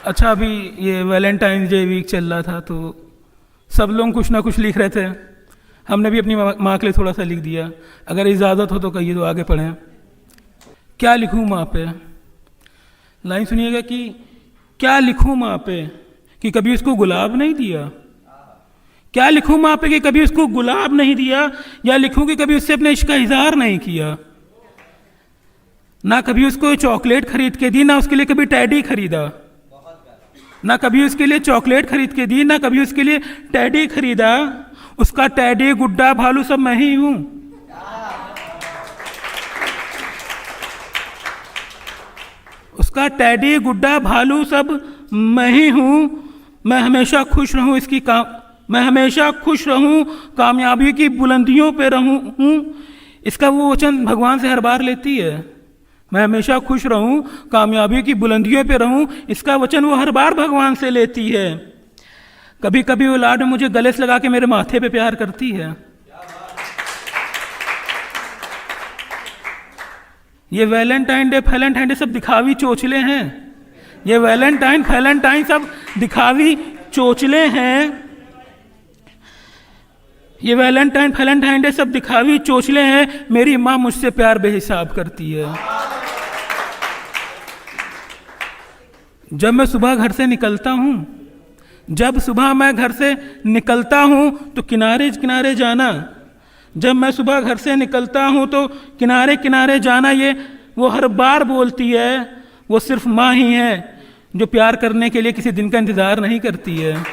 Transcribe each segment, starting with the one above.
अच्छा, अभी ये वैलेंटाइन डे वीक चल रहा था तो सब लोग कुछ ना कुछ लिख रहे थे। हमने भी अपनी माँ के लिए थोड़ा सा लिख दिया। अगर इजाज़त हो तो कहिए तो आगे पढ़ें। क्या लिखूँ माँ पे? लाइन सुनिएगा कि क्या लिखूँ माँ पे कि कभी उसको गुलाब नहीं दिया। क्या लिखूँ माँ पे कि कभी उसको गुलाब नहीं दिया, या लिखूँ कि कभी उससे अपने इश्क का इजहार नहीं किया। ना कभी उसको चॉकलेट खरीद के दी, ना उसके लिए कभी टैडी खरीदा। ना कभी उसके लिए चॉकलेट खरीद के दी, ना कभी उसके लिए टैडी खरीदा। उसका टैडी गुड्डा भालू सब मैं ही हूं। उसका टैडी गुड्डा भालू सब मैं ही हूं। मैं हमेशा खुश रहूं मैं हमेशा खुश रहूं, कामयाबी की बुलंदियों पे रहूं। इसका वो वचन भगवान से हर बार लेती है। मैं हमेशा खुश रहूं, कामयाबी की बुलंदियों पे रहूं, इसका वचन वो हर बार भगवान से लेती है। कभी कभी वो लाड में मुझे गले से लगा के मेरे माथे पे प्यार करती है। ये वैलेंटाइन डे सब दिखावी चोचले हैं। ये वैलेंटाइन सब दिखावी चोचले हैं। ये वैलेंटाइन डे सब दिखावी चोचले हैं। मेरी माँ मुझसे प्यार बेहिसाब करती है। जब मैं सुबह घर से निकलता हूँ तो किनारे किनारे जाना। जब मैं सुबह घर से निकलता हूँ तो किनारे किनारे जाना, ये वो हर बार बोलती है। वो सिर्फ माँ ही है जो प्यार करने के लिए किसी दिन का इंतज़ार नहीं करती है।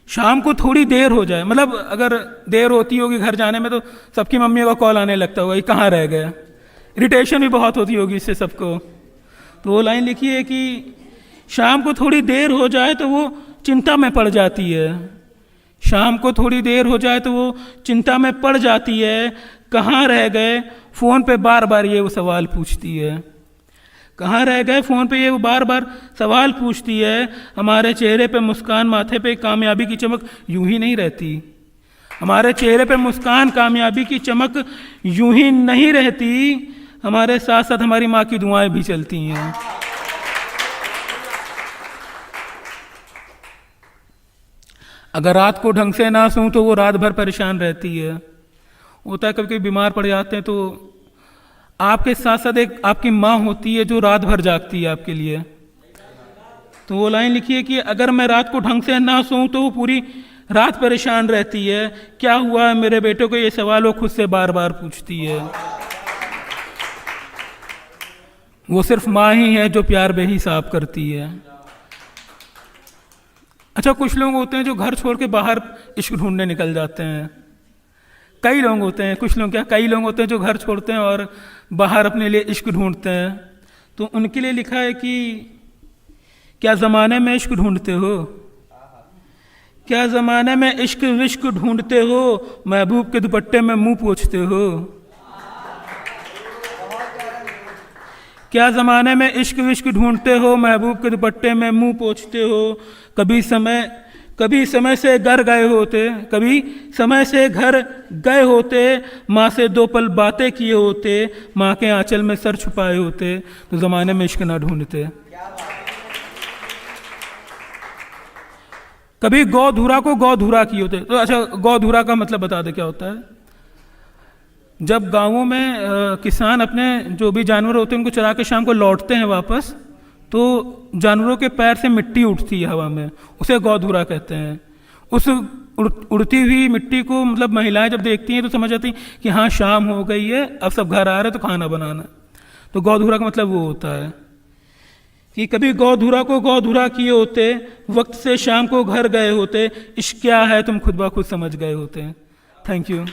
शाम को थोड़ी देर हो जाए, मतलब अगर देर होती होगी घर जाने में, तो सबकी मम्मियों का कॉल आने लगता होगा, ये कहाँ रह गए। इरिटेशन भी बहुत होती होगी इससे सबको। तो वो लाइन लिखी है कि शाम को थोड़ी देर हो जाए तो वो चिंता में पड़ जाती है। शाम को थोड़ी देर हो जाए तो वो चिंता में पड़ जाती है। कहाँ रह गए, फ़ोन पे बार बार ये वो सवाल पूछती है। कहाँ रह गए, फ़ोन पे ये वो बार बार सवाल पूछती है। हमारे चेहरे पे मुस्कान, माथे पे कामयाबी की चमक यूं ही नहीं रहती। हमारे चेहरे पे मुस्कान, कामयाबी की चमक यूं ही नहीं रहती। हमारे साथ साथ हमारी माँ की दुआएं भी चलती हैं। अगर रात को ढंग से ना सोऊं तो वो रात भर परेशान रहती है। होता है कभी कभी बीमार पड़ जाते हैं तो आपके साथ साथ एक आपकी माँ होती है जो रात भर जागती है आपके लिए। तो वो लाइन लिखी है कि अगर मैं रात को ढंग से ना सोऊं तो वो पूरी रात परेशान रहती है। क्या हुआ है मेरे बेटे को, ये सवाल वो खुद से बार बार पूछती है। वो सिर्फ माँ ही है जो प्यार बेहिसाब करती है। अच्छा, कुछ लोग होते हैं जो घर छोड़ के बाहर इश्क ढूंढने निकल जाते हैं। कई लोग होते हैं, कुछ लोग क्या, कई लोग होते हैं जो घर छोड़ते हैं और बाहर अपने लिए इश्क ढूंढते हैं। तो उनके लिए लिखा है कि क्या ज़माने में इश्क ढूंढते हो, क्या ज़माने में इश्क विश्क ढूंढते हो, महबूब के दुपट्टे में मुंह पोंछते हो। क्या ज़माने में इश्क विश्क ढूंढते हो, महबूब के दुपट्टे में मुंह पोंछते हो। कभी समय से घर गए होते, माँ से 2 पल बातें किए होते, माँ के आंचल में सर छुपाए होते, तो ज़माने में इश्क ना ढूंढते। कभी गौधुरा को गौधुरा किए होते। तो अच्छा, गौधुरा का मतलब बता दे क्या होता है। जब गाँवों में किसान अपने जो भी जानवर होते हैं उनको चरा के शाम को लौटते हैं वापस, तो जानवरों के पैर से मिट्टी उठती है हवा में, उसे गौधुरा कहते हैं। उस उड़ती हुई मिट्टी को मतलब महिलाएं जब देखती हैं तो समझ आती कि हाँ शाम हो गई है, अब सब घर आ रहे हैं तो खाना बनाना। तो गौधुरा का मतलब वो होता है कि कभी गौधुरा को गौधुरा किए होते, वक्त से शाम को घर गए होते, इश्क क्या है तुम खुद ब खुद समझ गए होते। Thank you.